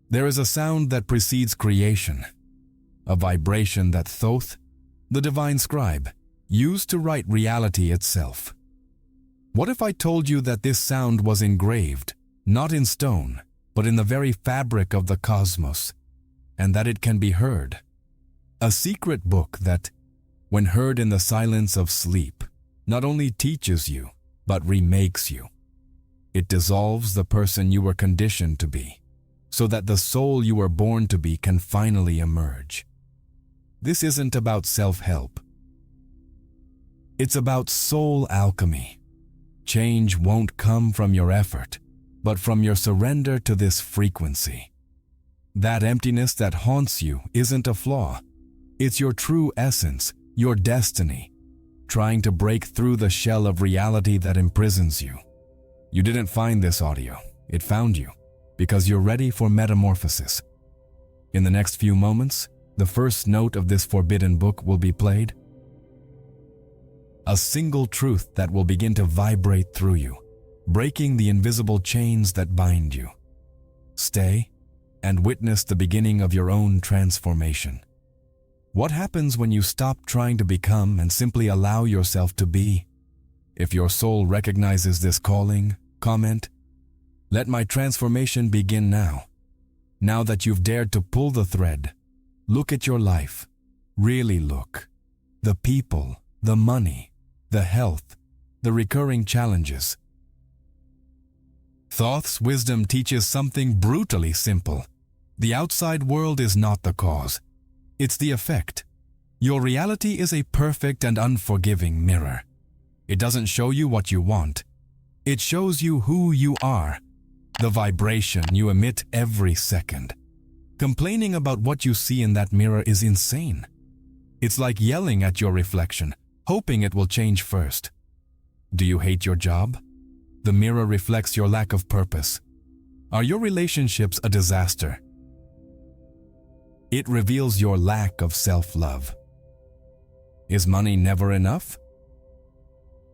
There is a sound that precedes creation, a vibration that Thoth, the divine scribe, used to write reality itself. What if I told you that this sound was engraved, not in stone, but in the very fabric of the cosmos, and that it can be heard? A secret book that, when heard in the silence of sleep, not only teaches you, but remakes you. It dissolves the person you were conditioned to be, so that the soul you were born to be can finally emerge. This isn't about self-help. It's about soul alchemy. Change won't come from your effort, but from your surrender to this frequency. That emptiness that haunts you isn't a flaw. It's your true essence, your destiny, trying to break through the shell of reality that imprisons you. You didn't find this audio, it found you, because you're ready for metamorphosis. In the next few moments, the first note of this forbidden book will be played. A single truth that will begin to vibrate through you, breaking the invisible chains that bind you. Stay and witness the beginning of your own transformation. What happens when you stop trying to become and simply allow yourself to be? If your soul recognizes this calling, comment, "Let my transformation begin now." Now that you've dared to pull the thread, look at your life. Really look. The people, the money, the health, the recurring challenges. Thoth's wisdom teaches something brutally simple. The outside world is not the cause. It's the effect. Your reality is a perfect and unforgiving mirror. It doesn't show you what you want. It shows you who you are, the vibration you emit every second. Complaining about what you see in that mirror is insane. It's like yelling at your reflection, hoping it will change first. Do you hate your job? The mirror reflects your lack of purpose. Are your relationships a disaster? It reveals your lack of self-love. Is money never enough?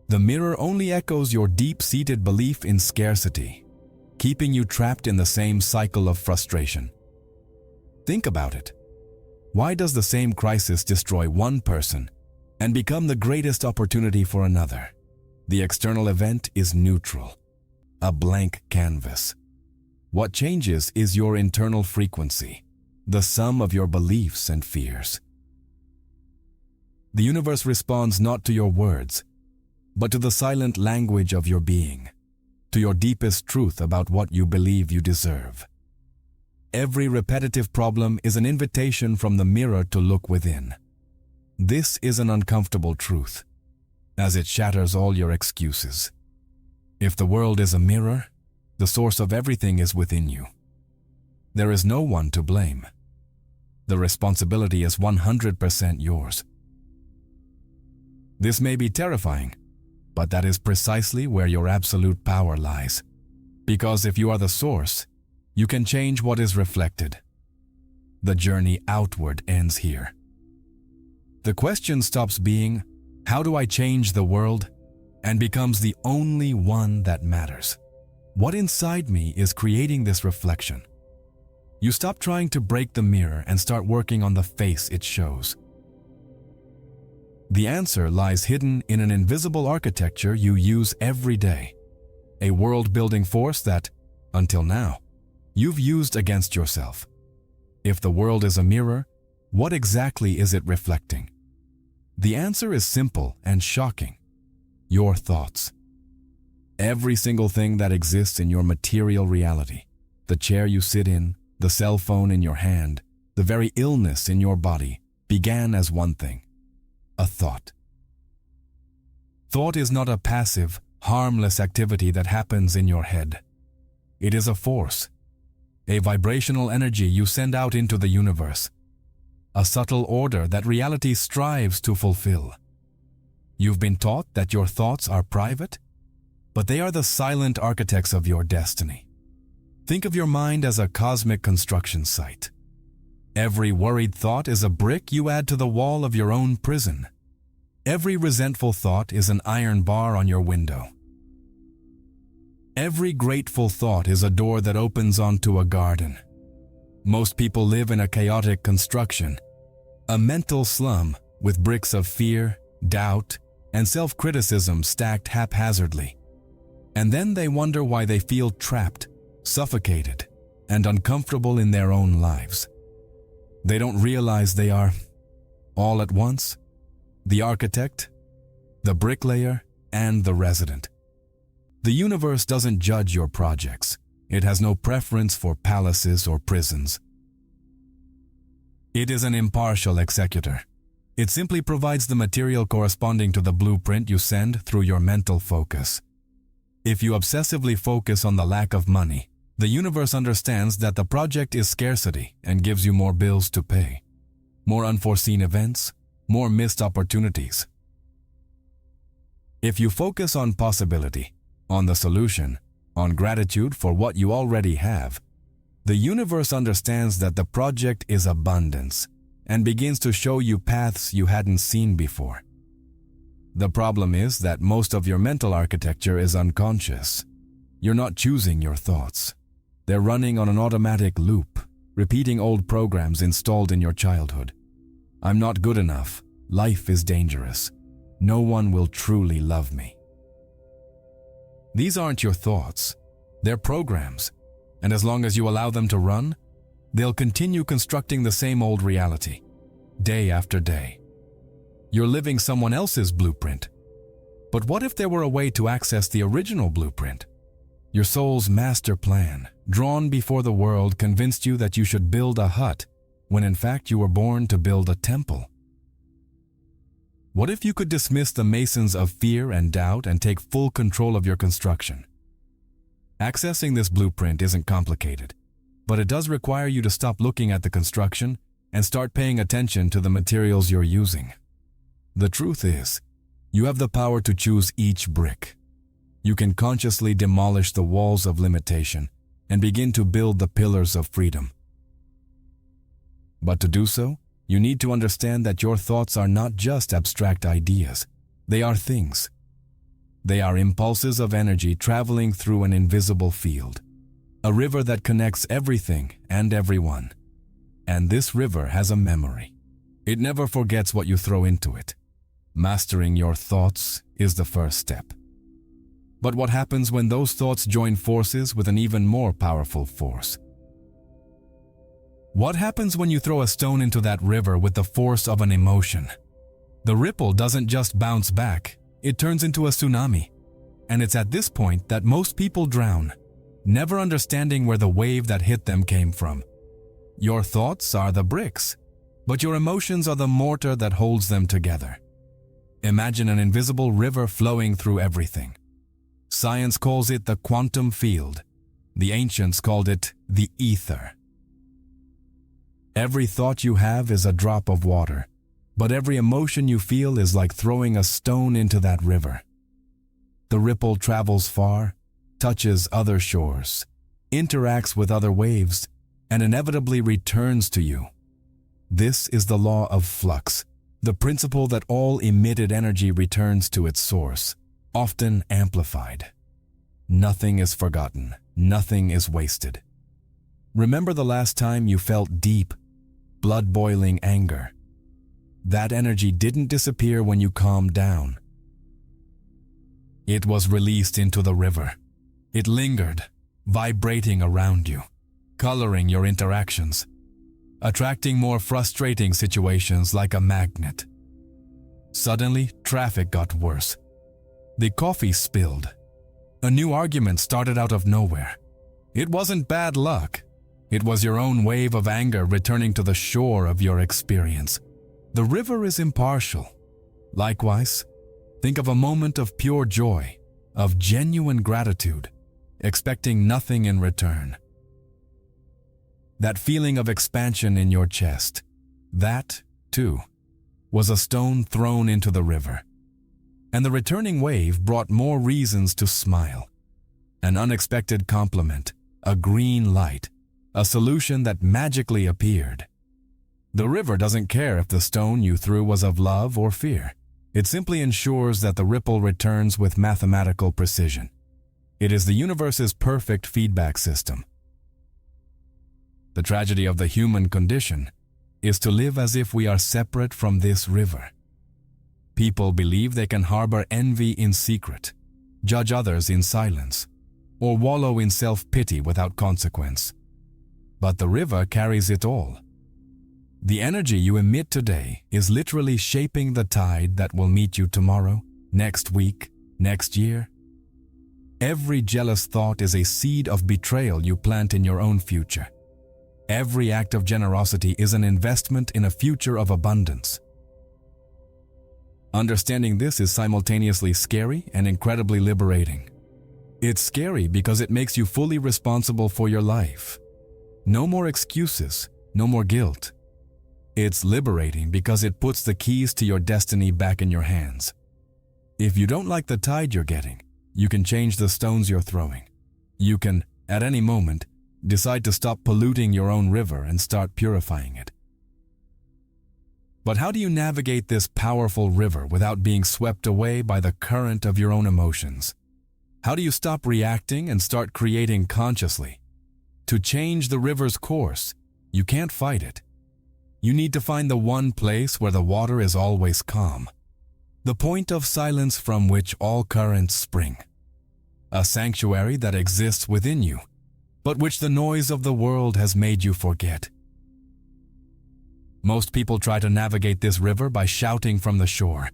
The mirror only echoes your deep-seated belief in scarcity, keeping you trapped in the same cycle of frustration. Think about it. Why does the same crisis destroy one person and become the greatest opportunity for another? The external event is neutral, a blank canvas. What changes is your internal frequency, the sum of your beliefs and fears. The universe responds not to your words, but to the silent language of your being, to your deepest truth about what you believe you deserve. Every repetitive problem is an invitation from the mirror to look within. This is an uncomfortable truth, as it shatters all your excuses. If the world is a mirror, the source of everything is within you. There is no one to blame. The responsibility is 100% yours. This may be terrifying, but that is precisely where your absolute power lies. Because if you are the source, you can change what is reflected. The journey outward ends here. The question stops being, "How do I change the world?" and becomes the only one that matters. What inside me is creating this reflection? You stop trying to break the mirror and start working on the face it shows. The answer lies hidden in an invisible architecture you use every day, a world-building force that, until now, you've used against yourself. If the world is a mirror, what exactly is it reflecting? The answer is simple and shocking. Your thoughts. Every single thing that exists in your material reality, the chair you sit in, the cell phone in your hand, the very illness in your body, began as one thing: a thought. Thought is not a passive, harmless activity that happens in your head. It is a force, a vibrational energy you send out into the universe, a subtle order that reality strives to fulfill. You've been taught that your thoughts are private, but they are the silent architects of your destiny. Think of your mind as a cosmic construction site. Every worried thought is a brick you add to the wall of your own prison. Every resentful thought is an iron bar on your window. Every grateful thought is a door that opens onto a garden. Most people live in a chaotic construction, a mental slum with bricks of fear, doubt, and self-criticism stacked haphazardly. And then they wonder why they feel trapped, suffocated, and uncomfortable in their own lives. They don't realize they are, all at once, the architect, the bricklayer, and the resident. The universe doesn't judge your projects. It has no preference for palaces or prisons. It is an impartial executor. It simply provides the material corresponding to the blueprint you send through your mental focus. If you obsessively focus on the lack of money, the universe understands that the project is scarcity and gives you more bills to pay, more unforeseen events, more missed opportunities. If you focus on possibility, on the solution, on gratitude for what you already have, the universe understands that the project is abundance and begins to show you paths you hadn't seen before. The problem is that most of your mental architecture is unconscious. You're not choosing your thoughts. They're running on an automatic loop, repeating old programs installed in your childhood. I'm not good enough. Life is dangerous. No one will truly love me. These aren't your thoughts. They're programs. And as long as you allow them to run, they'll continue constructing the same old reality, day after day. You're living someone else's blueprint. But what if there were a way to access the original blueprint? Your soul's master plan, drawn before the world, convinced you that you should build a hut, when in fact you were born to build a temple. What if you could dismiss the masons of fear and doubt and take full control of your construction? Accessing this blueprint isn't complicated, but it does require you to stop looking at the construction and start paying attention to the materials you're using. The truth is, you have the power to choose each brick. You can consciously demolish the walls of limitation and begin to build the pillars of freedom. But to do so, you need to understand that your thoughts are not just abstract ideas. They are things. They are impulses of energy traveling through an invisible field, a river that connects everything and everyone. And this river has a memory. It never forgets what you throw into it. Mastering your thoughts is the first step. But what happens when those thoughts join forces with an even more powerful force? What happens when you throw a stone into that river with the force of an emotion? The ripple doesn't just bounce back, it turns into a tsunami. And it's at this point that most people drown, never understanding where the wave that hit them came from. Your thoughts are the bricks, but your emotions are the mortar that holds them together. Imagine an invisible river flowing through everything. Science calls it the quantum field. The ancients called it the ether. Every thought you have is a drop of water, but every emotion you feel is like throwing a stone into that river. The ripple travels far, touches other shores, interacts with other waves, and inevitably returns to you. This is the law of flux, the principle that all emitted energy returns to its source, often amplified. Nothing is forgotten, nothing is wasted. Remember the last time you felt deep, blood-boiling anger. That energy didn't disappear when you calmed down. It was released into the river. It lingered, vibrating around you, coloring your interactions, attracting more frustrating situations like a magnet. Suddenly, traffic got worse. The coffee spilled. A new argument started out of nowhere. It wasn't bad luck. It was your own wave of anger returning to the shore of your experience. The river is impartial. Likewise, think of a moment of pure joy, of genuine gratitude, expecting nothing in return. That feeling of expansion in your chest, that, too, was a stone thrown into the river. And the returning wave brought more reasons to smile. An unexpected compliment, a green light, a solution that magically appeared. The river doesn't care if the stone you threw was of love or fear. It simply ensures that the ripple returns with mathematical precision. It is the universe's perfect feedback system. The tragedy of the human condition is to live as if we are separate from this river. People believe they can harbor envy in secret, judge others in silence, or wallow in self-pity without consequence. But the river carries it all. The energy you emit today is literally shaping the tide that will meet you tomorrow, next week, next year. Every jealous thought is a seed of betrayal you plant in your own future. Every act of generosity is an investment in a future of abundance. Understanding this is simultaneously scary and incredibly liberating. It's scary because it makes you fully responsible for your life. No more excuses, no more guilt. It's liberating because it puts the keys to your destiny back in your hands. If you don't like the tide you're getting, you can change the stones you're throwing. You can, at any moment, decide to stop polluting your own river and start purifying it. But how do you navigate this powerful river without being swept away by the current of your own emotions? How do you stop reacting and start creating consciously? To change the river's course, you can't fight it. You need to find the one place where the water is always calm. The point of silence from which all currents spring. A sanctuary that exists within you, but which the noise of the world has made you forget. Most people try to navigate this river by shouting from the shore,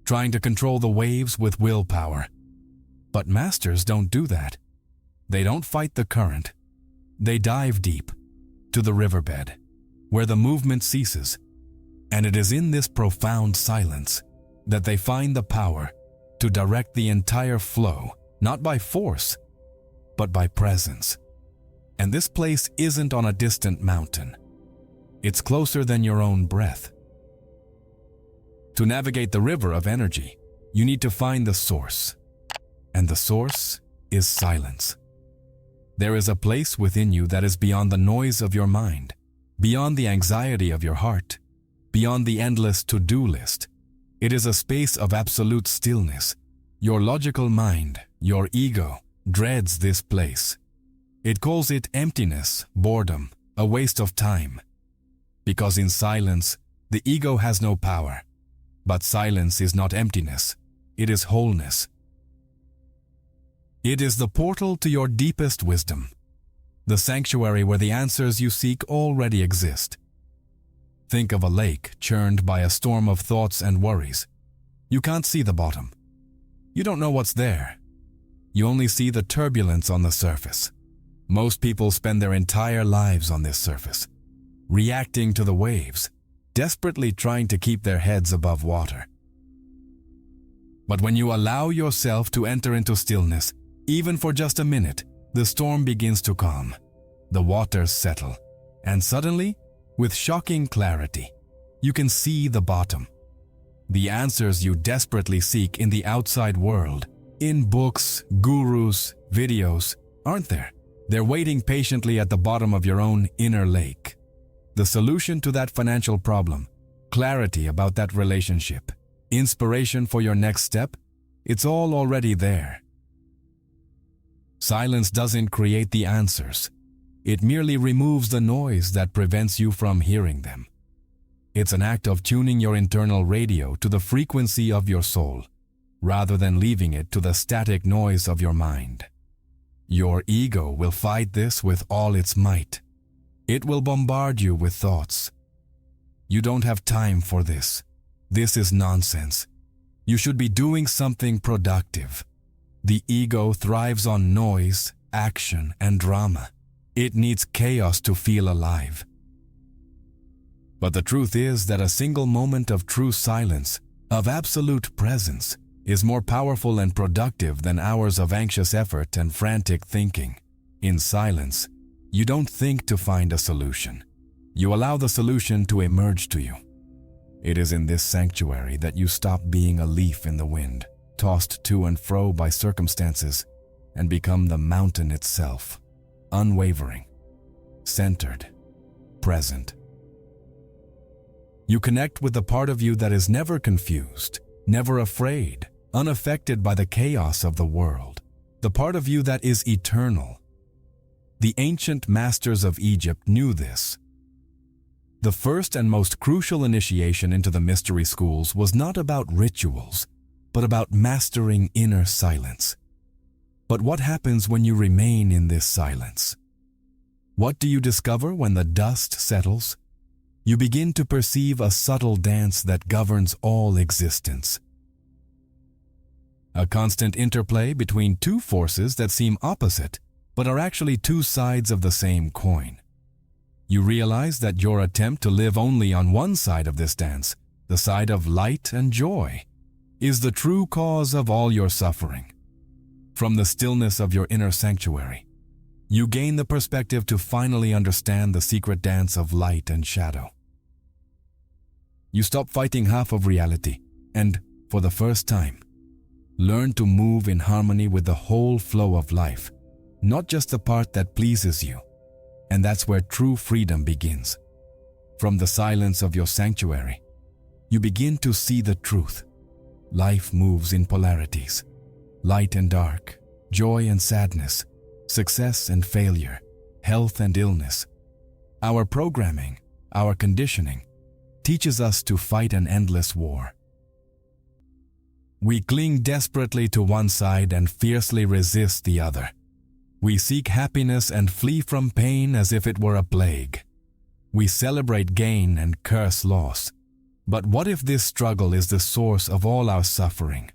trying to control the waves with willpower. But masters don't do that. They don't fight the current. They dive deep, to the riverbed, where the movement ceases. And it is in this profound silence that they find the power to direct the entire flow, not by force, but by presence. And this place isn't on a distant mountain. It's closer than your own breath. To navigate the river of energy, you need to find the source. And the source is silence. There is a place within you that is beyond the noise of your mind, beyond the anxiety of your heart, beyond the endless to-do list. It is a space of absolute stillness. Your logical mind, your ego, dreads this place. It calls it emptiness, boredom, a waste of time. Because in silence, the ego has no power. But silence is not emptiness, it is wholeness. It is the portal to your deepest wisdom, the sanctuary where the answers you seek already exist. Think of a lake churned by a storm of thoughts and worries. You can't see the bottom. You don't know what's there. You only see the turbulence on the surface. Most people spend their entire lives on this surface, reacting to the waves, desperately trying to keep their heads above water. But when you allow yourself to enter into stillness, even for just a minute, the storm begins to calm, the waters settle, and suddenly, with shocking clarity, you can see the bottom. The answers you desperately seek in the outside world, in books, gurus, videos, aren't there. They're waiting patiently at the bottom of your own inner lake. The solution to that financial problem, clarity about that relationship, inspiration for your next step, it's all already there. Silence doesn't create the answers. It merely removes the noise that prevents you from hearing them. It's an act of tuning your internal radio to the frequency of your soul, rather than leaving it to the static noise of your mind. Your ego will fight this with all its might. It will bombard you with thoughts. You don't have time for this. This is nonsense. You should be doing something productive. The ego thrives on noise, action, and drama. It needs chaos to feel alive. But the truth is that a single moment of true silence, of absolute presence, is more powerful and productive than hours of anxious effort and frantic thinking. In silence, you don't think to find a solution. You allow the solution to emerge to you. It is in this sanctuary that you stop being a leaf in the wind, tossed to and fro by circumstances, and become the mountain itself, unwavering, centered, present. You connect with the part of you that is never confused, never afraid, unaffected by the chaos of the world, the part of you that is eternal. The ancient masters of Egypt knew this. The first and most crucial initiation into the mystery schools was not about rituals, but about mastering inner silence. But what happens when you remain in this silence? What do you discover when the dust settles? You begin to perceive a subtle dance that governs all existence. A constant interplay between two forces that seem opposite, but are actually two sides of the same coin. You realize that your attempt to live only on one side of this dance, the side of light and joy, is the true cause of all your suffering. From the stillness of your inner sanctuary, you gain the perspective to finally understand the secret dance of light and shadow. You stop fighting half of reality and, for the first time, learn to move in harmony with the whole flow of life, not just the part that pleases you. And that's where true freedom begins. From the silence of your sanctuary, you begin to see the truth. Life moves in polarities, light and dark, joy and sadness, success and failure, health and illness. Our programming, our conditioning, teaches us to fight an endless war. We cling desperately to one side and fiercely resist the other. We seek happiness and flee from pain as if it were a plague. We celebrate gain and curse loss. But what if this struggle is the source of all our suffering?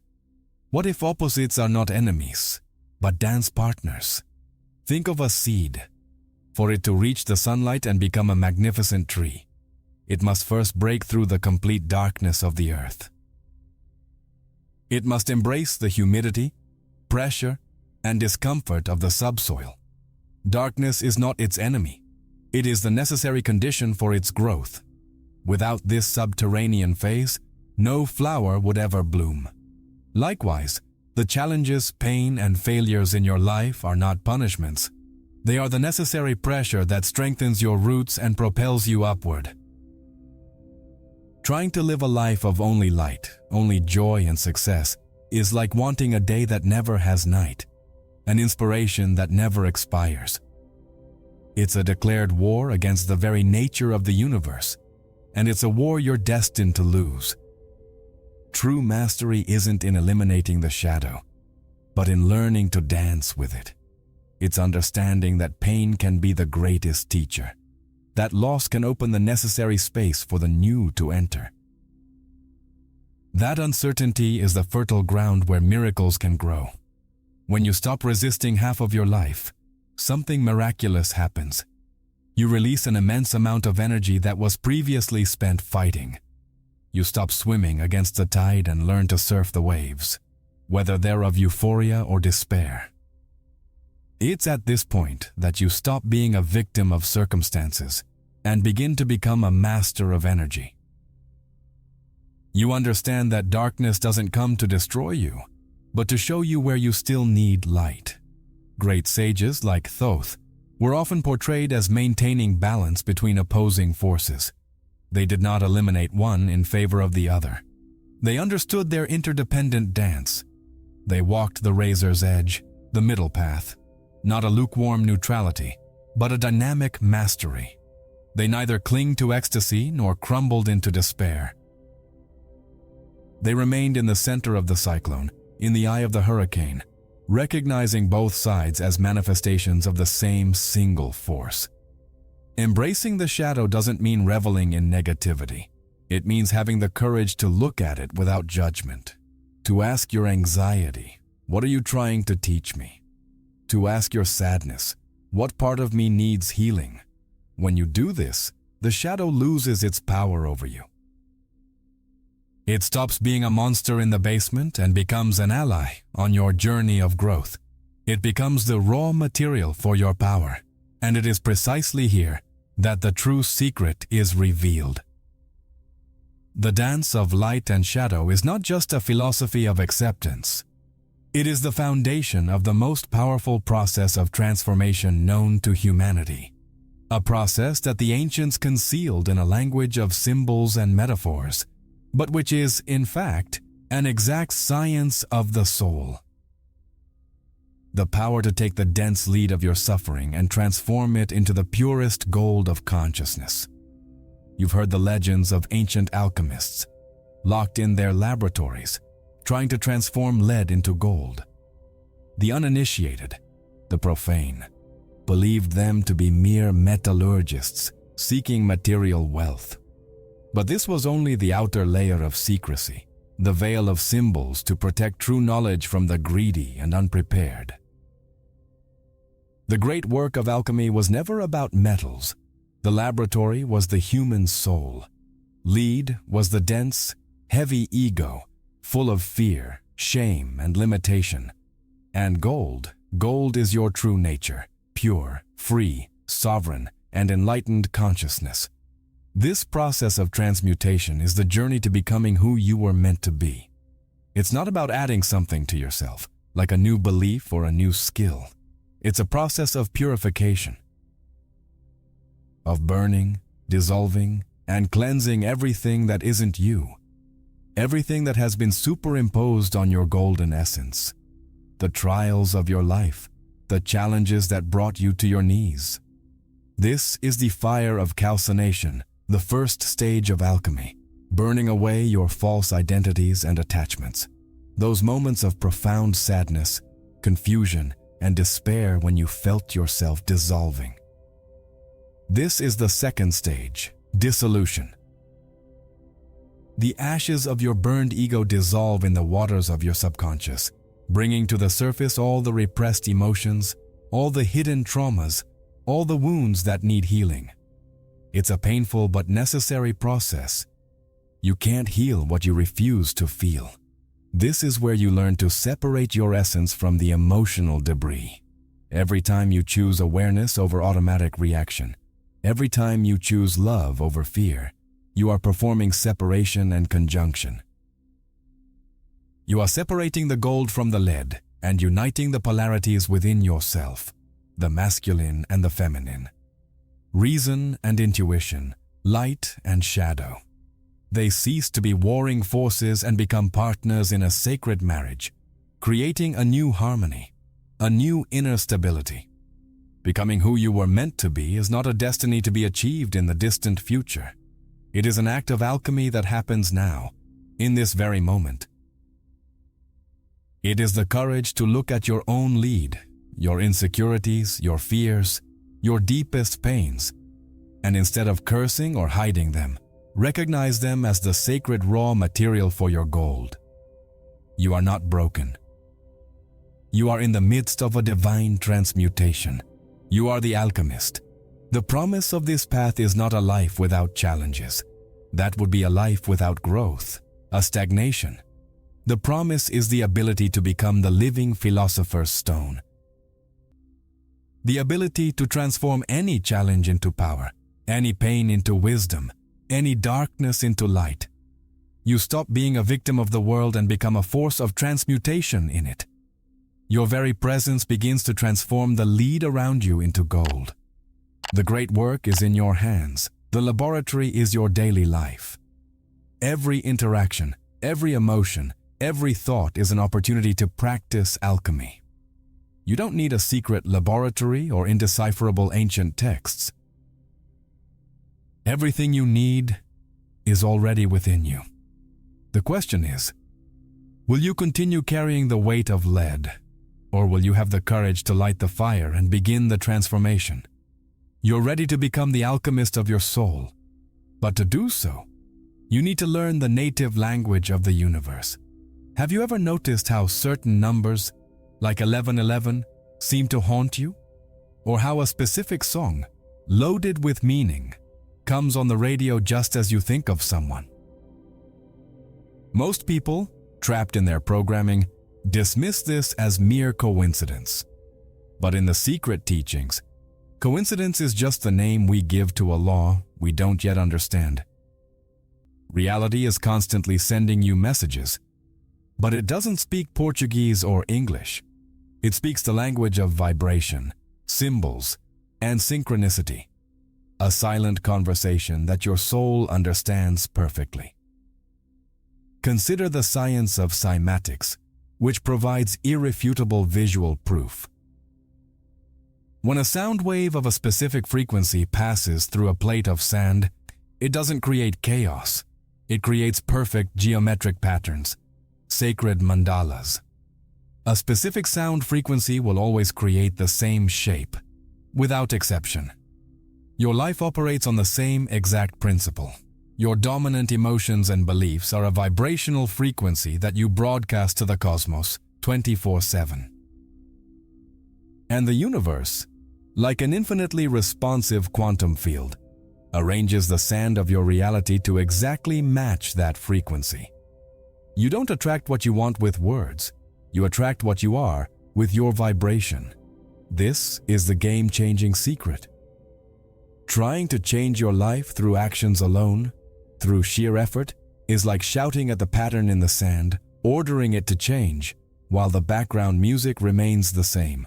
What if opposites are not enemies, but dance partners? Think of a seed. For it to reach the sunlight and become a magnificent tree, it must first break through the complete darkness of the earth. It must embrace the humidity, pressure, and discomfort of the subsoil. Darkness is not its enemy. It is the necessary condition for its growth. Without this subterranean phase, no flower would ever bloom. Likewise, the challenges, pain, and failures in your life are not punishments. They are the necessary pressure that strengthens your roots and propels you upward. Trying to live a life of only light, only joy and success is like wanting a day that never has night, an inspiration that never expires. It's a declared war against the very nature of the universe, and it's a war you're destined to lose. True mastery isn't in eliminating the shadow, but in learning to dance with it. It's understanding that pain can be the greatest teacher, that loss can open the necessary space for the new to enter. That uncertainty is the fertile ground where miracles can grow. When you stop resisting half of your life, something miraculous happens. You release an immense amount of energy that was previously spent fighting. You stop swimming against the tide and learn to surf the waves, whether they're of euphoria or despair. It's at this point that you stop being a victim of circumstances and begin to become a master of energy. You understand that darkness doesn't come to destroy you, but to show you where you still need light. Great sages like Thoth were often portrayed as maintaining balance between opposing forces. They did not eliminate one in favor of the other. They understood their interdependent dance. They walked the razor's edge, the middle path, not a lukewarm neutrality, but a dynamic mastery. They neither clinged to ecstasy nor crumbled into despair. They remained in the center of the cyclone, in the eye of the hurricane, recognizing both sides as manifestations of the same single force. Embracing the shadow doesn't mean reveling in negativity. It means having the courage to look at it without judgment. To ask your anxiety, "What are you trying to teach me?" To ask your sadness, "What part of me needs healing?" When you do this, the shadow loses its power over you. It stops being a monster in the basement and becomes an ally on your journey of growth. It becomes the raw material for your power, and it is precisely here that the true secret is revealed. The dance of light and shadow is not just a philosophy of acceptance. It is the foundation of the most powerful process of transformation known to humanity, a process that the ancients concealed in a language of symbols and metaphors, but which is, in fact, an exact science of the soul. the power to take the dense lead of your suffering and transform it into the purest gold of consciousness. You've heard the legends of ancient alchemists, locked in their laboratories, trying to transform lead into gold. The uninitiated, the profane, believed them to be mere metallurgists seeking material wealth. But this was only the outer layer of secrecy, the veil of symbols to protect true knowledge from the greedy and unprepared. The great work of alchemy was never about metals. The laboratory was the human soul. Lead was the dense, heavy ego, full of fear, shame, and limitation. And gold is your true nature, pure, free, sovereign, and enlightened consciousness. This process of transmutation is the journey to becoming who you were meant to be. It's not about adding something to yourself, like a new belief or a new skill. It's a process of purification, of burning, dissolving, and cleansing everything that isn't you, everything that has been superimposed on your golden essence, the trials of your life, the challenges that brought you to your knees. This is the fire of calcination, the first stage of alchemy, burning away your false identities and attachments, those moments of profound sadness, confusion, and despair when you felt yourself dissolving. This is the second stage, dissolution. The ashes of your burned ego dissolve in the waters of your subconscious, bringing to the surface all the repressed emotions, all the hidden traumas, all the wounds that need healing. It's a painful but necessary process. You can't heal what you refuse to feel. This is where you learn to separate your essence from the emotional debris. Every time you choose awareness over automatic reaction, every time you choose love over fear, you are performing separation and conjunction. You are separating the gold from the lead and uniting the polarities within yourself, the masculine and the feminine, reason and intuition, light and shadow. They cease to be warring forces and become partners in a sacred marriage, creating a new harmony, a new inner stability. Becoming who you were meant to be is not a destiny to be achieved in the distant future. It is an act of alchemy that happens now, in this very moment. It is the courage to look at your own lead, your insecurities, your fears, your deepest pains, and instead of cursing or hiding them, recognize them as the sacred raw material for your gold. You are not broken. You are in the midst of a divine transmutation. You are the alchemist. The promise of this path is not a life without challenges. That would be a life without growth, a stagnation. The promise is the ability to become the living philosopher's stone. The ability to transform any challenge into power, any pain into wisdom, any darkness into light. You stop being a victim of the world and become a force of transmutation in it. Your very presence begins to transform the lead around you into gold. The great work is in your hands. The laboratory is your daily life. Every interaction, every emotion, every thought is an opportunity to practice alchemy. You don't need a secret laboratory or indecipherable ancient texts. Everything you need is already within you. The question is, will you continue carrying the weight of lead, or will you have the courage to light the fire and begin the transformation? You're ready to become the alchemist of your soul, but to do so, you need to learn the native language of the universe. Have you ever noticed how certain numbers, like 1111, seem to haunt you? Or how a specific song, loaded with meaning, comes on the radio just as you think of someone? Most people, trapped in their programming, dismiss this as mere coincidence. But in the secret teachings, coincidence is just the name we give to a law we don't yet understand. Reality is constantly sending you messages, but it doesn't speak Portuguese or English. It speaks the language of vibration, symbols, and synchronicity. A silent conversation that your soul understands perfectly. Consider the science of cymatics, which provides irrefutable visual proof. When a sound wave of a specific frequency passes through a plate of sand, it doesn't create chaos. It creates perfect geometric patterns, sacred mandalas. A specific sound frequency will always create the same shape, without exception. Your life operates on the same exact principle. Your dominant emotions and beliefs are a vibrational frequency that you broadcast to the cosmos 24/7. And the universe, like an infinitely responsive quantum field, arranges the sand of your reality to exactly match that frequency. You don't attract what you want with words. You attract what you are with your vibration. This is the game-changing secret. Trying to change your life through actions alone, through sheer effort, is like shouting at the pattern in the sand, ordering it to change, while the background music remains the same.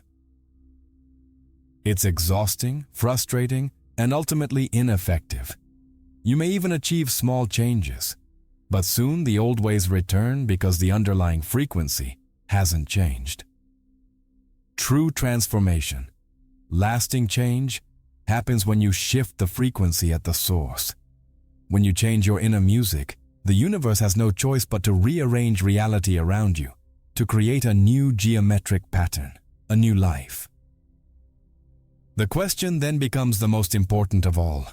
It's exhausting, frustrating, and ultimately ineffective. You may even achieve small changes, but soon the old ways return because the underlying frequency hasn't changed. True transformation, lasting change, happens when you shift the frequency at the source. When you change your inner music, the universe has no choice but to rearrange reality around you, to create a new geometric pattern, a new life. The question then becomes the most important of all.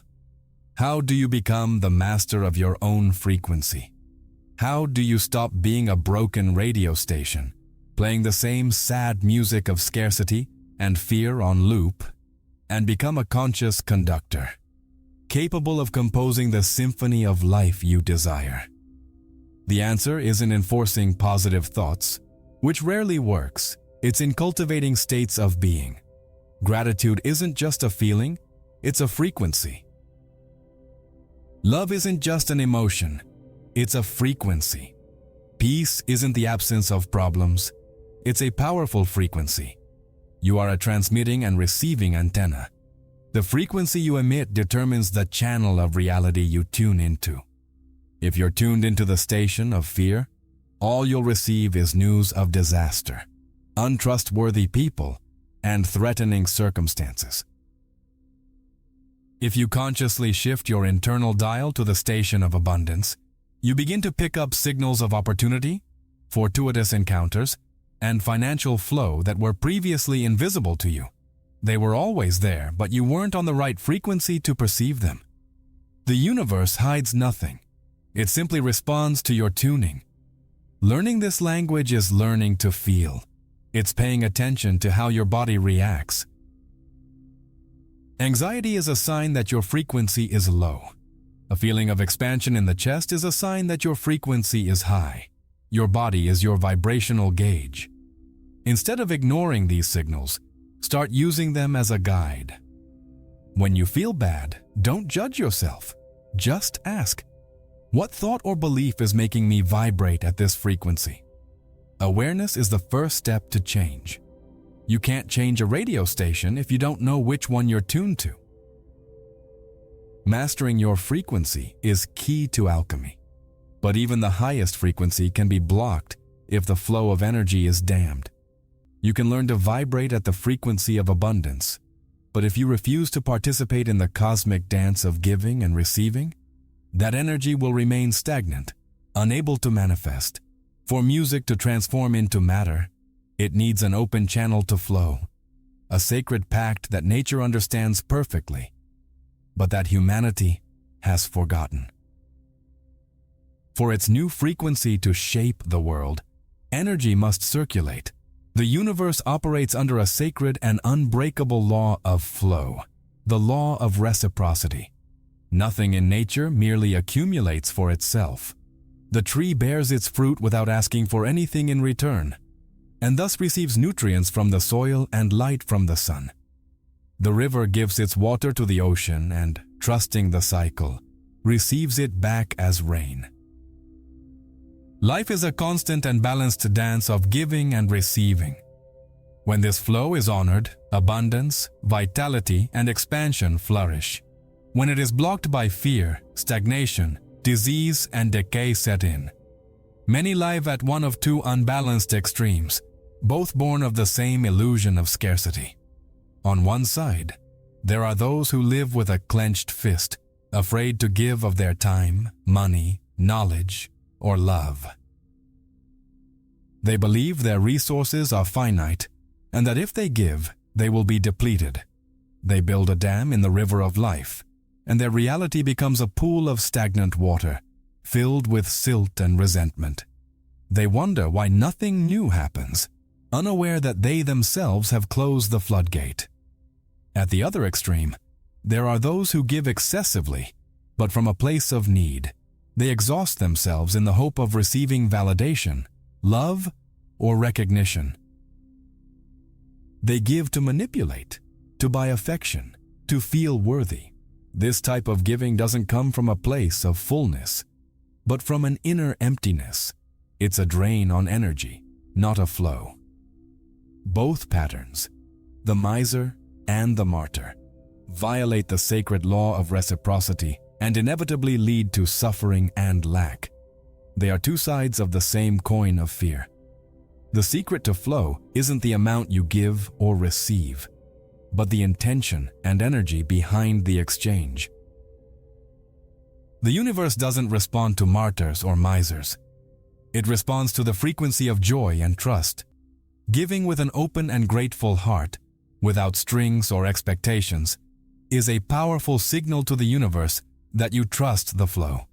How do you become the master of your own frequency? How do you stop being a broken radio station, playing the same sad music of scarcity and fear on loop, and become a conscious conductor, capable of composing the symphony of life you desire? The answer isn't in enforcing positive thoughts, which rarely works. It's in cultivating states of being. Gratitude isn't just a feeling, it's a frequency. Love isn't just an emotion, it's a frequency. Peace isn't the absence of problems, it's a powerful frequency. You are a transmitting and receiving antenna. The frequency you emit determines the channel of reality you tune into. If you're tuned into the station of fear, all you'll receive is news of disaster, untrustworthy people, and threatening circumstances. If you consciously shift your internal dial to the station of abundance, you begin to pick up signals of opportunity, fortuitous encounters, and financial flow that were previously invisible to you. They were always there, but you weren't on the right frequency to perceive them. The universe hides nothing. It simply responds to your tuning. Learning this language is learning to feel. It's paying attention to how your body reacts. Anxiety is a sign that your frequency is low. A feeling of expansion in the chest is a sign that your frequency is high. Your body is your vibrational gauge. Instead of ignoring these signals, start using them as a guide. When you feel bad, don't judge yourself. Just ask, what thought or belief is making me vibrate at this frequency? Awareness is the first step to change. You can't change a radio station if you don't know which one you're tuned to. Mastering your frequency is key to alchemy. But even the highest frequency can be blocked if the flow of energy is dammed. You can learn to vibrate at the frequency of abundance, but if you refuse to participate in the cosmic dance of giving and receiving, that energy will remain stagnant, unable to manifest. For music to transform into matter, it needs an open channel to flow, a sacred pact that nature understands perfectly, but that humanity has forgotten. For its new frequency to shape the world, energy must circulate. The universe operates under a sacred and unbreakable law of flow, the law of reciprocity. Nothing in nature merely accumulates for itself. The tree bears its fruit without asking for anything in return, and thus receives nutrients from the soil and light from the sun. The river gives its water to the ocean and, trusting the cycle, receives it back as rain. Life is a constant and balanced dance of giving and receiving. When this flow is honored, abundance, vitality, and expansion flourish. When it is blocked by fear, stagnation, disease, and decay set in. Many live at one of two unbalanced extremes, both born of the same illusion of scarcity. On one side, there are those who live with a clenched fist, afraid to give of their time, money, knowledge, or love. They believe their resources are finite and that if they give, they will be depleted. They build a dam in the river of life, and their reality becomes a pool of stagnant water, filled with silt and resentment. They wonder why nothing new happens, unaware that they themselves have closed the floodgate. At the other extreme, there are those who give excessively, but from a place of need. They exhaust themselves in the hope of receiving validation, love, or recognition. They give to manipulate, to buy affection, to feel worthy. This type of giving doesn't come from a place of fullness, but from an inner emptiness. It's a drain on energy, not a flow. Both patterns, the miser and the martyr, violate the sacred law of reciprocity and inevitably lead to suffering and lack. They are two sides of the same coin of fear. The secret to flow isn't the amount you give or receive, but the intention and energy behind the exchange. The universe doesn't respond to martyrs or misers. It responds to the frequency of joy and trust. Giving with an open and grateful heart, without strings or expectations, is a powerful signal to the universe that you trust the flow.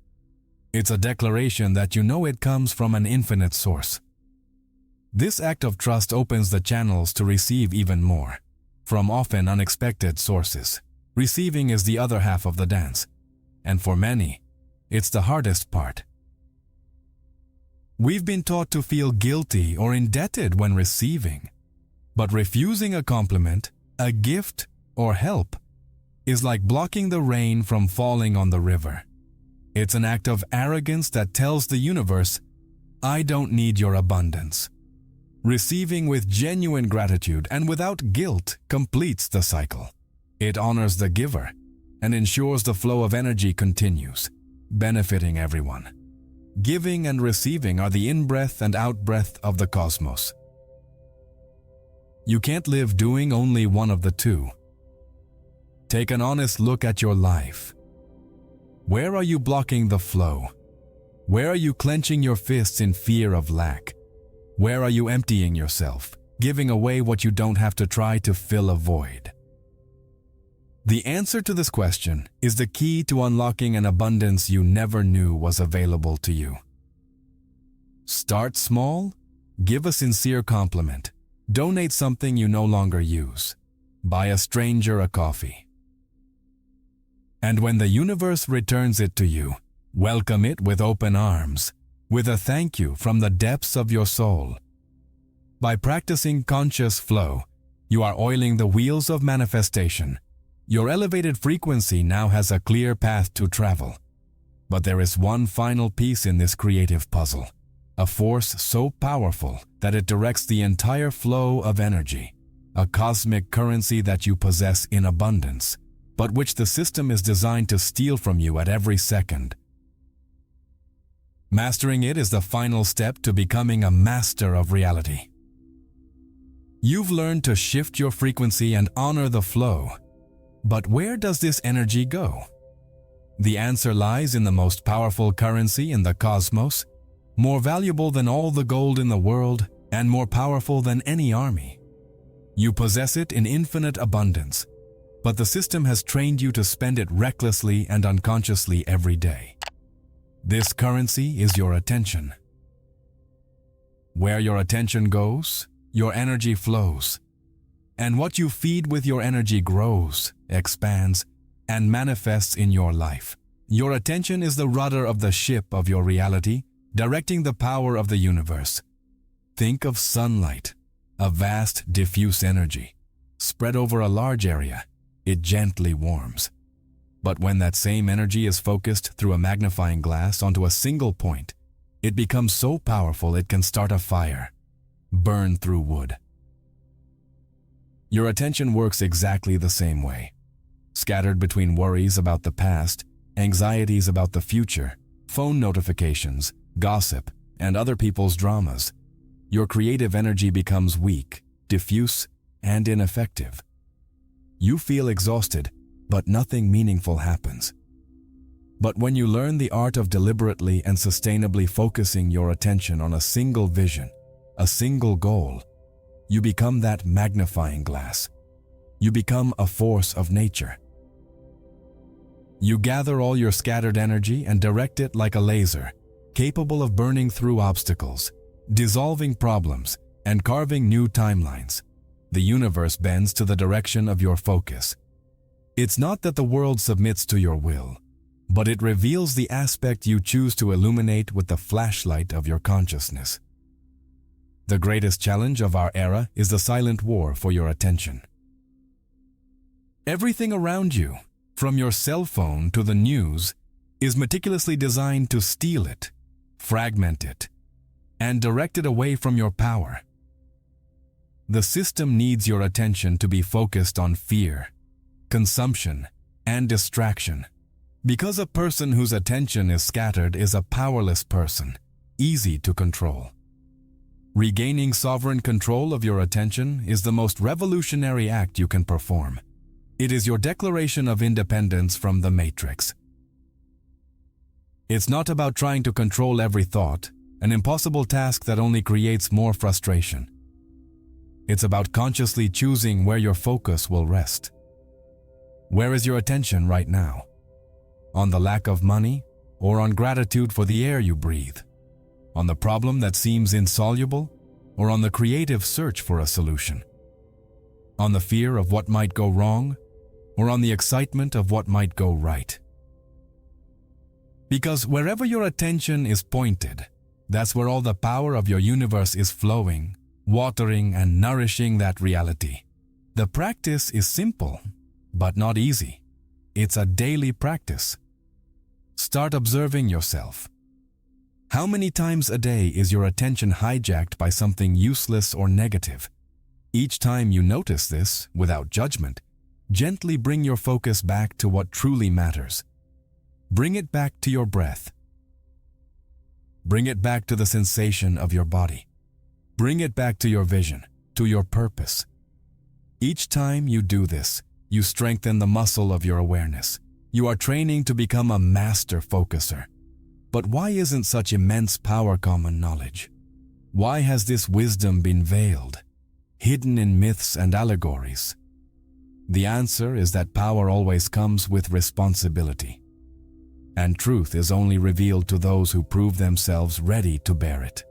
It's a declaration that you know it comes from an infinite source. This act of trust opens the channels to receive even more, from often unexpected sources. Receiving is the other half of the dance, and for many, it's the hardest part. We've been taught to feel guilty or indebted when receiving, but refusing a compliment, a gift, or help is like blocking the rain from falling on the river. It's an act of arrogance that tells the universe, "I don't need your abundance." Receiving with genuine gratitude and without guilt completes the cycle. It honors the giver and ensures the flow of energy continues, benefiting everyone. Giving and receiving are the in-breath and out-breath of the cosmos. You can't live doing only one of the two. Take an honest look at your life. Where are you blocking the flow? Where are you clenching your fists in fear of lack? Where are you emptying yourself, giving away what you don't have to try to fill a void? The answer to this question is the key to unlocking an abundance you never knew was available to you. Start small, give a sincere compliment, donate something you no longer use, buy a stranger a coffee. And when the universe returns it to you, welcome it with open arms, with a thank you from the depths of your soul. By practicing conscious flow, you are oiling the wheels of manifestation. Your elevated frequency now has a clear path to travel. But there is one final piece in this creative puzzle, a force so powerful that it directs the entire flow of energy, a cosmic currency that you possess in abundance, but which the system is designed to steal from you at every second. Mastering it is the final step to becoming a master of reality. You've learned to shift your frequency and honor the flow. But where does this energy go? The answer lies in the most powerful currency in the cosmos, more valuable than all the gold in the world and more powerful than any army. You possess it in infinite abundance, but the system has trained you to spend it recklessly and unconsciously every day. This currency is your attention. Where your attention goes, your energy flows. And what you feed with your energy grows, expands, and manifests in your life. Your attention is the rudder of the ship of your reality, directing the power of the universe. Think of sunlight, a vast, diffuse energy. Spread over a large area, it gently warms. But when that same energy is focused through a magnifying glass onto a single point, it becomes so powerful it can start a fire, burn through wood. Your attention works exactly the same way. Scattered between worries about the past, anxieties about the future, phone notifications, gossip, and other people's dramas, your creative energy becomes weak, diffuse, and ineffective. You feel exhausted, but nothing meaningful happens. But when you learn the art of deliberately and sustainably focusing your attention on a single vision, a single goal, you become that magnifying glass. You become a force of nature. You gather all your scattered energy and direct it like a laser, capable of burning through obstacles, dissolving problems, and carving new timelines. The universe bends to the direction of your focus. It's not that the world submits to your will, but it reveals the aspect you choose to illuminate with the flashlight of your consciousness. The greatest challenge of our era is the silent war for your attention. Everything around you, from your cell phone to the news, is meticulously designed to steal it, fragment it, and direct it away from your power. The system needs your attention to be focused on fear, consumption, and distraction, because a person whose attention is scattered is a powerless person, easy to control. Regaining sovereign control of your attention is the most revolutionary act you can perform. It is your declaration of independence from the matrix. It's not about trying to control every thought, an impossible task that only creates more frustration. It's about consciously choosing where your focus will rest. Where is your attention right now? On the lack of money, or on gratitude for the air you breathe? On the problem that seems insoluble, or on the creative search for a solution? On the fear of what might go wrong, or on the excitement of what might go right? Because wherever your attention is pointed, that's where all the power of your universe is flowing, watering and nourishing that reality. The practice is simple, but not easy. It's a daily practice. Start observing yourself. How many times a day is your attention hijacked by something useless or negative? Each time you notice this, without judgment, gently bring your focus back to what truly matters. Bring it back to your breath. Bring it back to the sensation of your body. Bring it back to your vision, to your purpose. Each time you do this, you strengthen the muscle of your awareness. You are training to become a master focuser. But why isn't such immense power common knowledge? Why has this wisdom been veiled, hidden in myths and allegories? The answer is that power always comes with responsibility, and truth is only revealed to those who prove themselves ready to bear it.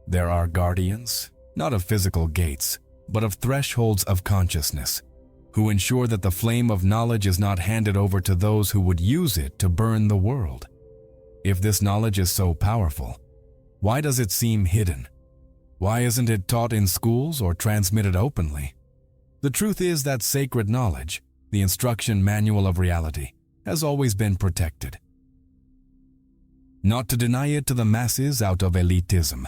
There are guardians, not of physical gates, but of thresholds of consciousness, who ensure that the flame of knowledge is not handed over to those who would use it to burn the world. If this knowledge is so powerful, why does it seem hidden? Why isn't it taught in schools or transmitted openly? The truth is that sacred knowledge, the instruction manual of reality, has always been protected. Not to deny it to the masses out of elitism,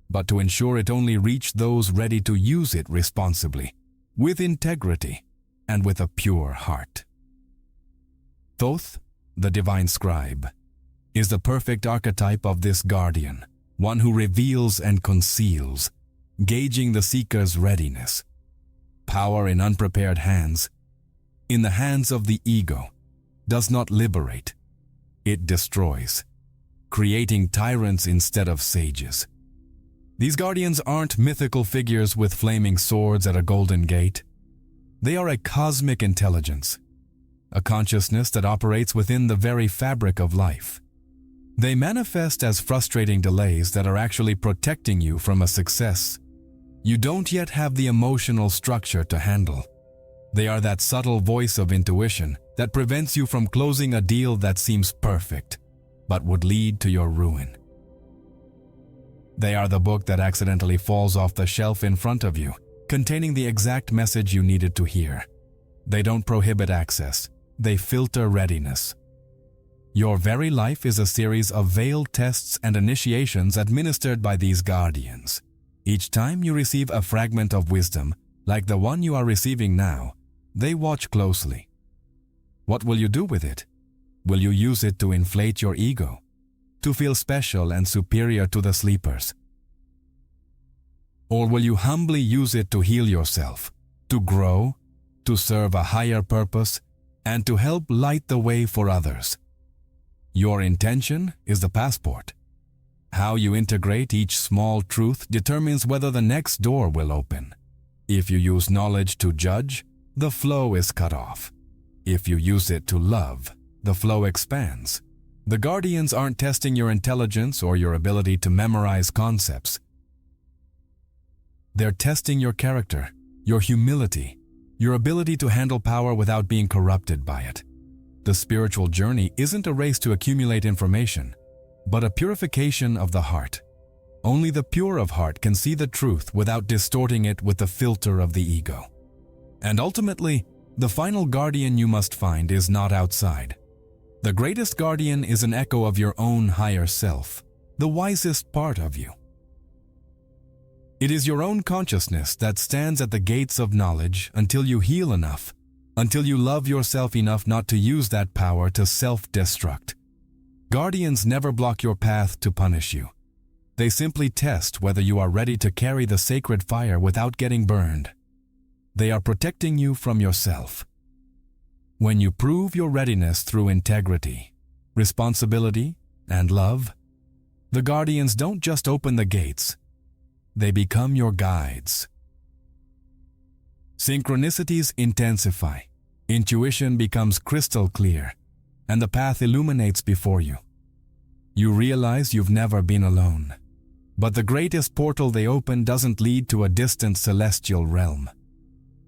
but to ensure it only reached those ready to use it responsibly, with integrity, and with a pure heart. Thoth, the divine scribe, is the perfect archetype of this guardian, one who reveals and conceals, gauging the seeker's readiness. Power in unprepared hands, in the hands of the ego, does not liberate, it destroys, creating tyrants instead of sages. These guardians aren't mythical figures with flaming swords at a golden gate. They are a cosmic intelligence, a consciousness that operates within the very fabric of life. They manifest as frustrating delays that are actually protecting you from a success you don't yet have the emotional structure to handle. They are that subtle voice of intuition that prevents you from closing a deal that seems perfect, but would lead to your ruin. They are the book that accidentally falls off the shelf in front of you, containing the exact message you needed to hear. They don't prohibit access, they filter readiness. Your very life is a series of veiled tests and initiations administered by these guardians. Each time you receive a fragment of wisdom, like the one you are receiving now, they watch closely. What will you do with it? Will you use it to inflate your ego? to feel special and superior to the sleepers? Or will you humbly use it to heal yourself, to grow, to serve a higher purpose, and to help light the way for others? Your intention is the passport. How you integrate each small truth determines whether the next door will open. If you use knowledge to judge, the flow is cut off. If you use it to love, the flow expands. The guardians aren't testing your intelligence or your ability to memorize concepts. They're testing your character, your humility, your ability to handle power without being corrupted by it. The spiritual journey isn't a race to accumulate information, but a purification of the heart. Only the pure of heart can see the truth without distorting it with the filter of the ego. And ultimately, the final guardian you must find is not outside. The greatest guardian is an echo of your own higher self, the wisest part of you. It is your own consciousness that stands at the gates of knowledge until you heal enough, until you love yourself enough not to use that power to self-destruct. Guardians never block your path to punish you. They simply test whether you are ready to carry the sacred fire without getting burned. They are protecting you from yourself. When you prove your readiness through integrity, responsibility, and love, the guardians don't just open the gates, they become your guides. Synchronicities intensify, intuition becomes crystal clear, and the path illuminates before you. You realize you've never been alone. But the greatest portal they open doesn't lead to a distant celestial realm.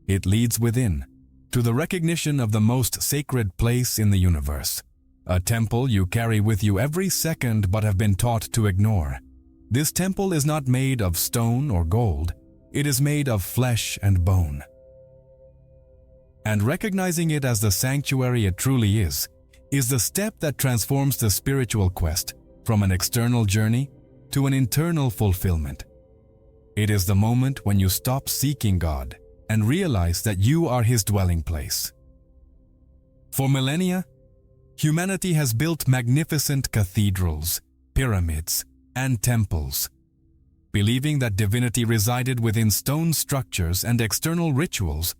It leads within, to the recognition of the most sacred place in the universe, a temple you carry with you every second but have been taught to ignore. This temple is not made of stone or gold, it is made of flesh and bone. And recognizing it as the sanctuary it truly is the step that transforms the spiritual quest from an external journey to an internal fulfillment. It is the moment when you stop seeking God and realize that you are His dwelling place. For millennia, humanity has built magnificent cathedrals, pyramids, and temples, believing that divinity resided within stone structures and external rituals.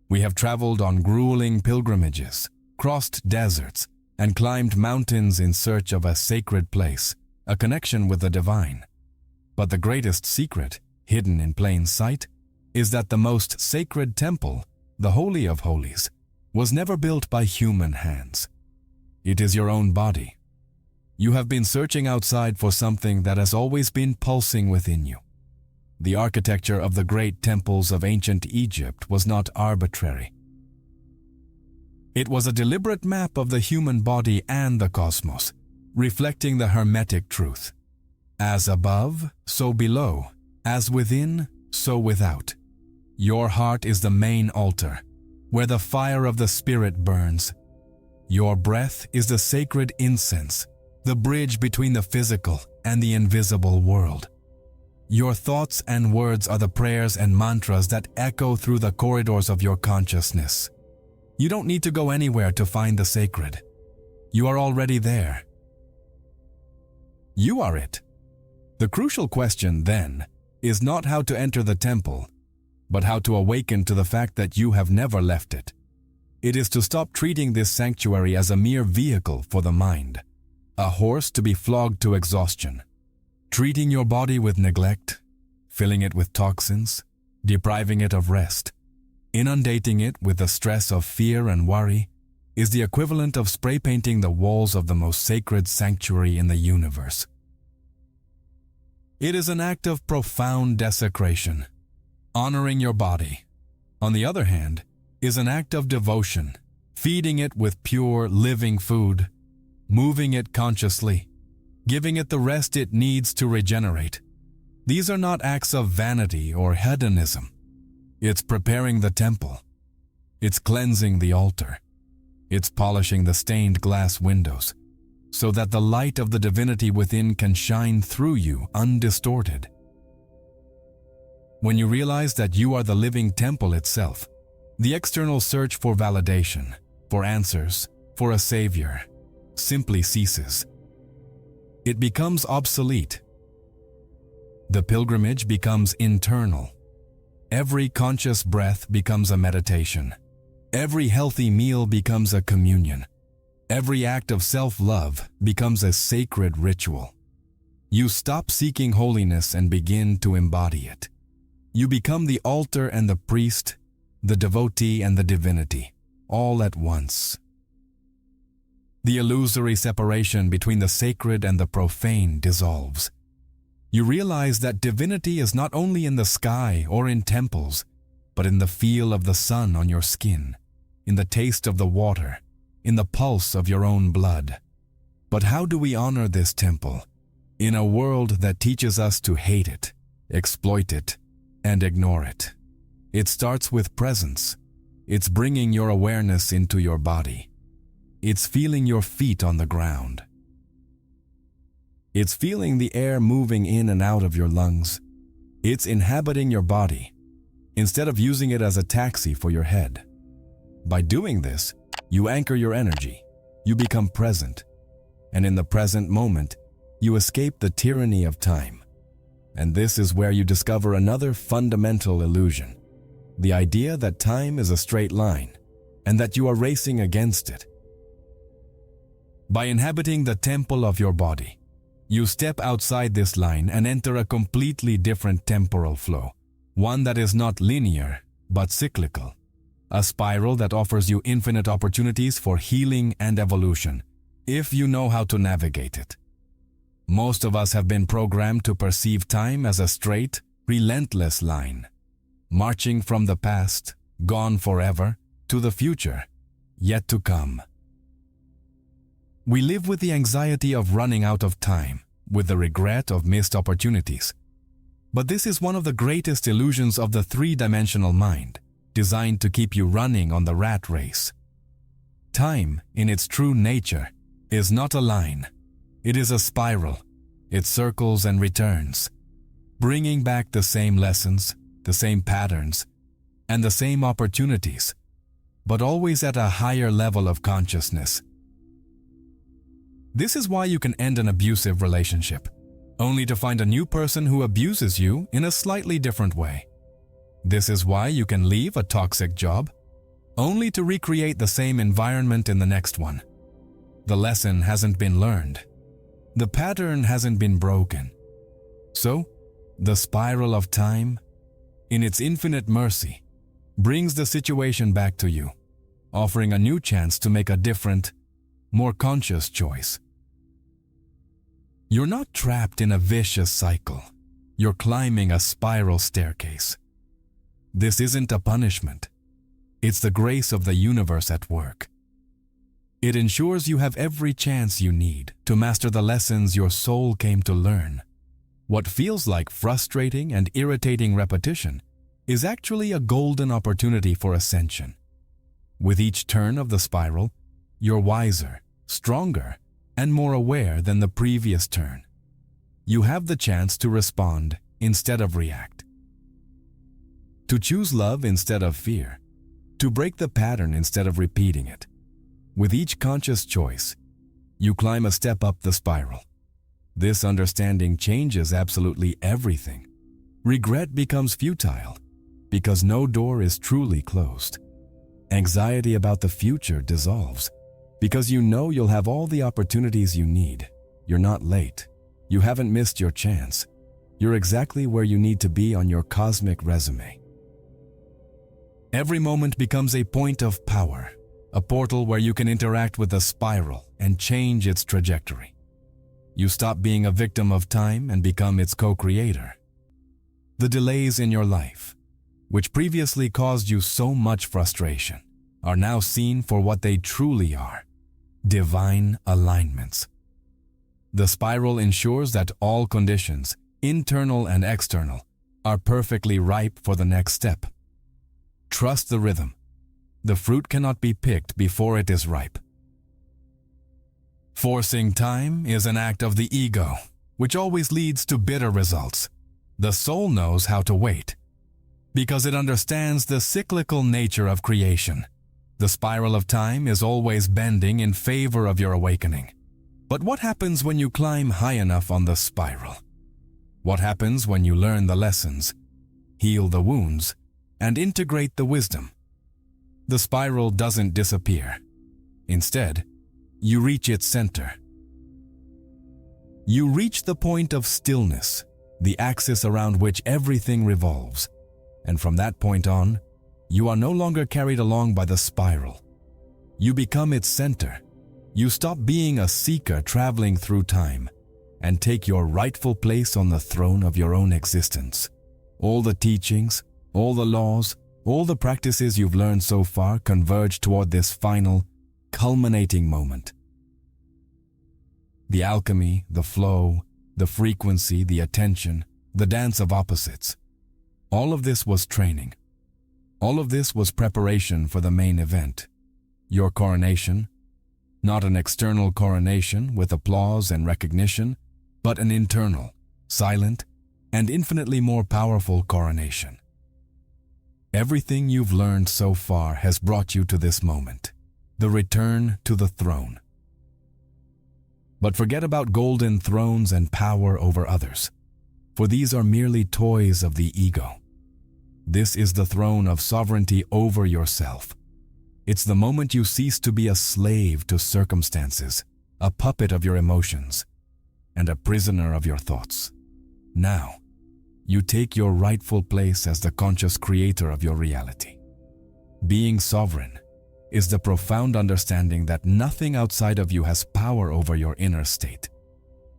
We have traveled on grueling pilgrimages, crossed deserts, and climbed mountains in search of a sacred place, a connection with the divine. But the greatest secret, hidden in plain sight, is that the most sacred temple, the Holy of Holies, was never built by human hands. It is your own body. You have been searching outside for something that has always been pulsing within you. The architecture of the great temples of ancient Egypt was not arbitrary. It was a deliberate map of the human body and the cosmos, reflecting the hermetic truth. As above, so below. As within, so without. Your heart is the main altar, where the fire of the Spirit burns. Your breath is the sacred incense, the bridge between the physical and the invisible world. Your thoughts and words are the prayers and mantras that echo through the corridors of your consciousness. You don't need to go anywhere to find the sacred. You are already there. You are it. The crucial question, then, is not how to enter the temple, but how to awaken to the fact that you have never left it. It is to stop treating this sanctuary as a mere vehicle for the mind, a horse to be flogged to exhaustion. Treating your body with neglect, filling it with toxins, depriving it of rest, inundating it with the stress of fear and worry, is the equivalent of spray painting the walls of the most sacred sanctuary in the universe. It is an act of profound desecration. Honoring your body, on the other hand, is an act of devotion, feeding it with pure, living food, moving it consciously, giving it the rest it needs to regenerate. These are not acts of vanity or hedonism. It's preparing the temple. It's cleansing the altar. It's polishing the stained glass windows, so that the light of the divinity within can shine through you undistorted. When you realize that you are the living temple itself, the external search for validation, for answers, for a savior, simply ceases. It becomes obsolete. The pilgrimage becomes internal. Every conscious breath becomes a meditation. Every healthy meal becomes a communion. Every act of self-love becomes a sacred ritual. You stop seeking holiness and begin to embody it. You become the altar and the priest, the devotee and the divinity, all at once. The illusory separation between the sacred and the profane dissolves. You realize that divinity is not only in the sky or in temples, but in the feel of the sun on your skin, in the taste of the water, in the pulse of your own blood. But how do we honor this temple in a world that teaches us to hate it, exploit it, and ignore it? It starts with presence. It's bringing your awareness into your body. It's feeling your feet on the ground. It's feeling the air moving in and out of your lungs. It's inhabiting your body, instead of using it as a taxi for your head. By doing this, you anchor your energy, you become present, and in the present moment, you escape the tyranny of time. And this is where you discover another fundamental illusion, the idea that time is a straight line, and that you are racing against it. By inhabiting the temple of your body, you step outside this line and enter a completely different temporal flow, one that is not linear, but cyclical, a spiral that offers you infinite opportunities for healing and evolution, if you know how to navigate it. Most of us have been programmed to perceive time as a straight, relentless line, marching from the past, gone forever, to the future, yet to come. We live with the anxiety of running out of time, with the regret of missed opportunities. But this is one of the greatest illusions of the three-dimensional mind, designed to keep you running on the rat race. Time, in its true nature, is not a line. It is a spiral. It circles and returns, bringing back the same lessons, the same patterns, and the same opportunities, but always at a higher level of consciousness. This is why you can end an abusive relationship, only to find a new person who abuses you in a slightly different way. This is why you can leave a toxic job, only to recreate the same environment in the next one. The lesson hasn't been learned. The pattern hasn't been broken. So, the spiral of time, in its infinite mercy, brings the situation back to you, offering a new chance to make a different, more conscious choice. You're not trapped in a vicious cycle. You're climbing a spiral staircase. This isn't a punishment. It's the grace of the universe at work. It ensures you have every chance you need to master the lessons your soul came to learn. What feels like frustrating and irritating repetition is actually a golden opportunity for ascension. With each turn of the spiral, you're wiser, stronger, and more aware than the previous turn. You have the chance to respond instead of react. To choose love instead of fear. To break the pattern instead of repeating it. With each conscious choice, you climb a step up the spiral. This understanding changes absolutely everything. Regret becomes futile because no door is truly closed. Anxiety about the future dissolves because you know you'll have all the opportunities you need. You're not late. You haven't missed your chance. You're exactly where you need to be on your cosmic resume. Every moment becomes a point of power, a portal where you can interact with the spiral and change its trajectory. You stop being a victim of time and become its co-creator. The delays in your life, which previously caused you so much frustration, are now seen for what they truly are: divine alignments. The spiral ensures that all conditions, internal and external, are perfectly ripe for the next step. Trust the rhythm. The fruit cannot be picked before it is ripe. Forcing time is an act of the ego, which always leads to bitter results. The soul knows how to wait, because it understands the cyclical nature of creation. The spiral of time is always bending in favor of your awakening. But what happens when you climb high enough on the spiral? What happens when you learn the lessons, heal the wounds, and integrate the wisdom? The spiral doesn't disappear. Instead, you reach its center. You reach the point of stillness, the axis around which everything revolves. And from that point on, you are no longer carried along by the spiral. You become its center. You stop being a seeker traveling through time and take your rightful place on the throne of your own existence. All the teachings, all the laws, all the practices you've learned so far converge toward this final, culminating moment. The alchemy, the flow, the frequency, the attention, the dance of opposites. All of this was training. All of this was preparation for the main event, your coronation. Not an external coronation with applause and recognition, but an internal, silent, and infinitely more powerful coronation. Everything you've learned so far has brought you to this moment, the return to the throne. But forget about golden thrones and power over others, for these are merely toys of the ego. This is the throne of sovereignty over yourself. It's the moment you cease to be a slave to circumstances, a puppet of your emotions, and a prisoner of your thoughts. Now, you take your rightful place as the conscious creator of your reality. Being sovereign is the profound understanding that nothing outside of you has power over your inner state,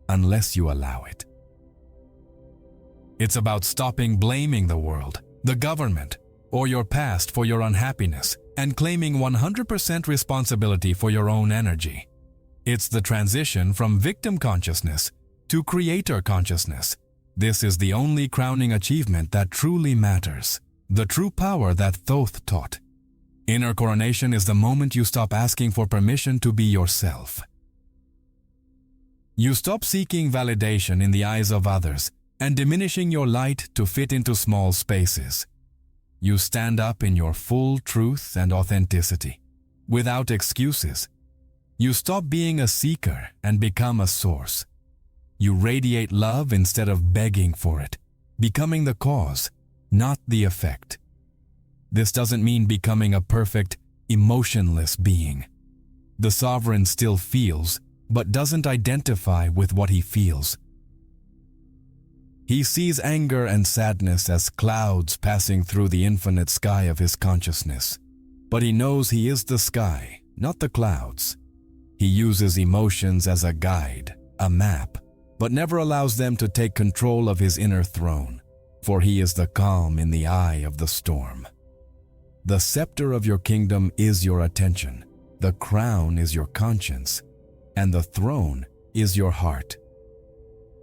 unless you allow it. It's about stopping blaming the world, the government, or your past for your unhappiness, and claiming 100% responsibility for your own energy. It's the transition from victim consciousness to creator consciousness. This is the only crowning achievement that truly matters, the true power that Thoth taught. Inner coronation is the moment you stop asking for permission to be yourself. You stop seeking validation in the eyes of others and diminishing your light to fit into small spaces. You stand up in your full truth and authenticity, without excuses. You stop being a seeker and become a source. You radiate love instead of begging for it, becoming the cause, not the effect. This doesn't mean becoming a perfect, emotionless being. The sovereign still feels, but doesn't identify with what he feels. He sees anger and sadness as clouds passing through the infinite sky of his consciousness. But he knows he is the sky, not the clouds. He uses emotions as a guide, a map, but never allows them to take control of his inner throne, for he is the calm in the eye of the storm. The scepter of your kingdom is your attention, the crown is your conscience, and the throne is your heart.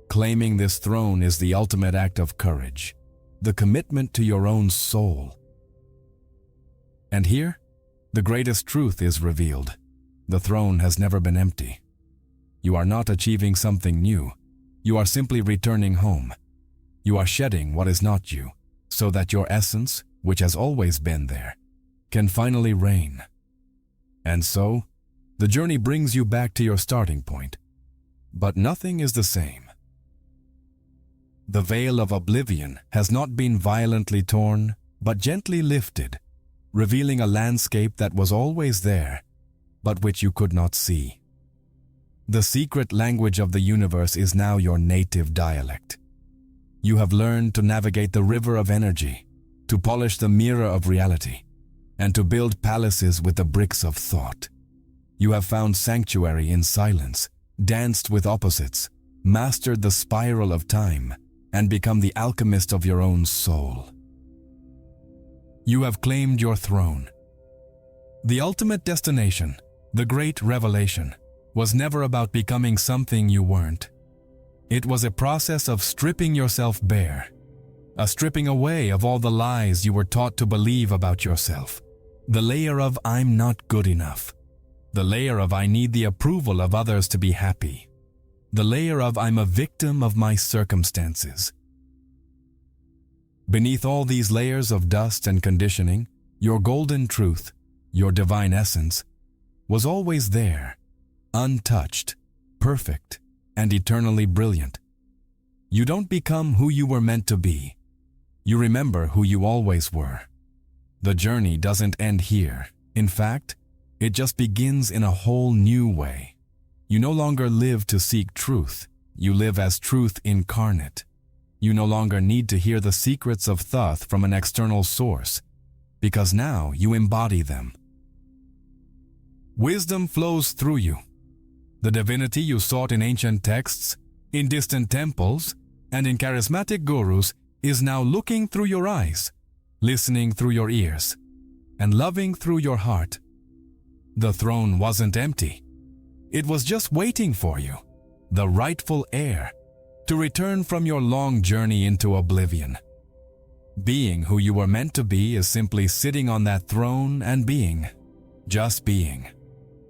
Claiming this throne is the ultimate act of courage, the commitment to your own soul. And here, the greatest truth is revealed. The throne has never been empty. You are not achieving something new. You are simply returning home. You are shedding what is not you, so that your essence, which has always been there, can finally reign. And so, the journey brings you back to your starting point. But nothing is the same. The veil of oblivion has not been violently torn, but gently lifted, revealing a landscape that was always there, but which you could not see. The secret language of the universe is now your native dialect. You have learned to navigate the river of energy, to polish the mirror of reality, and to build palaces with the bricks of thought. You have found sanctuary in silence, danced with opposites, mastered the spiral of time, and become the alchemist of your own soul. You have claimed your throne. The ultimate destination, the great revelation, was never about becoming something you weren't. It was a process of stripping yourself bare, a stripping away of all the lies you were taught to believe about yourself. The layer of I'm not good enough. The layer of I need the approval of others to be happy. The layer of I'm a victim of my circumstances. Beneath all these layers of dust and conditioning, your golden truth, your divine essence, was always there, untouched, perfect, and eternally brilliant. You don't become who you were meant to be. You remember who you always were. The journey doesn't end here. In fact, it just begins in a whole new way. You no longer live to seek truth. You live as truth incarnate. You no longer need to hear the secrets of Thoth from an external source, because now you embody them. Wisdom flows through you. The divinity you sought in ancient texts, in distant temples, and in charismatic gurus is now looking through your eyes, listening through your ears, and loving through your heart. The throne wasn't empty. It was just waiting for you, the rightful heir, to return from your long journey into oblivion. Being who you were meant to be is simply sitting on that throne and being, just being,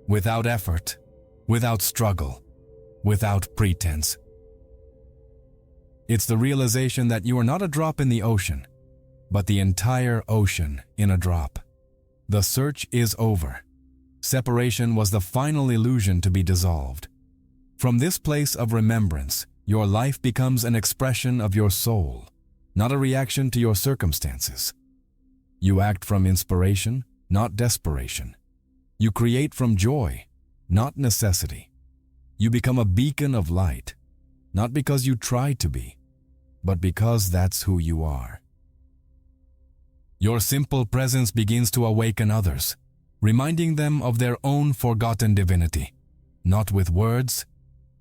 without effort, without struggle, without pretense. It's the realization that you are not a drop in the ocean, but the entire ocean in a drop. The search is over. Separation was the final illusion to be dissolved. From this place of remembrance, your life becomes an expression of your soul, not a reaction to your circumstances. You act from inspiration, not desperation. You create from joy, not necessity. You become a beacon of light, not because you try to be, but because that's who you are. Your simple presence begins to awaken others, reminding them of their own forgotten divinity, not with words,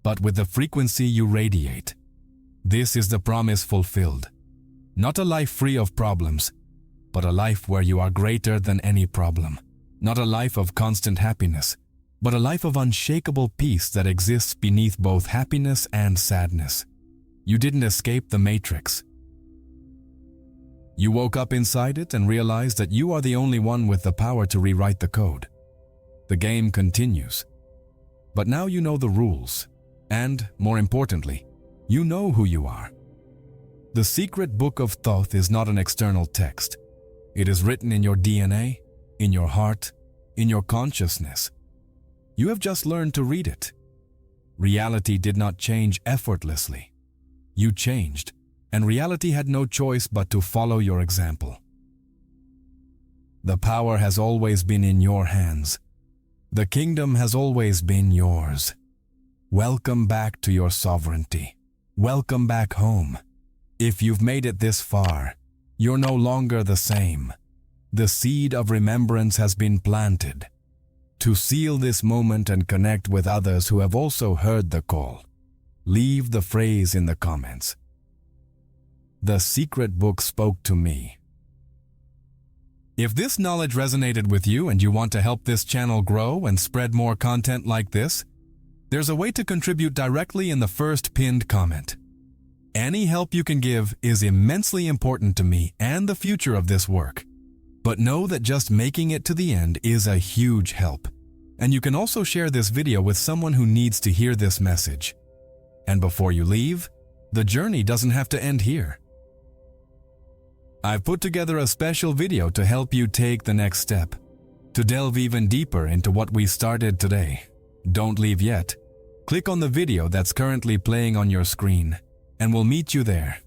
but with the frequency you radiate. This is the promise fulfilled. Not a life free of problems, but a life where you are greater than any problem. Not a life of constant happiness, but a life of unshakable peace that exists beneath both happiness and sadness. You didn't escape the matrix. You woke up inside it and realized that you are the only one with the power to rewrite the code. The game continues. But now you know the rules, and, more importantly, you know who you are. The secret book of Thoth is not an external text. It is written in your DNA, in your heart, in your consciousness. You have just learned to read it. Reality did not change effortlessly. You changed, and reality had no choice but to follow your example. The power has always been in your hands. The kingdom has always been yours. Welcome back to your sovereignty. Welcome back home. If you've made it this far, you're no longer the same. The seed of remembrance has been planted. To seal this moment and connect with others who have also heard the call, leave the phrase in the comments. The secret book spoke to me. If this knowledge resonated with you and you want to help this channel grow and spread more content like this, there's a way to contribute directly in the first pinned comment. Any help you can give is immensely important to me and the future of this work. But know that just making it to the end is a huge help. And you can also share this video with someone who needs to hear this message. And before you leave, the journey doesn't have to end here. I've put together a special video to help you take the next step, to delve even deeper into what we started today. Don't leave yet. Click on the video that's currently playing on your screen, and we'll meet you there.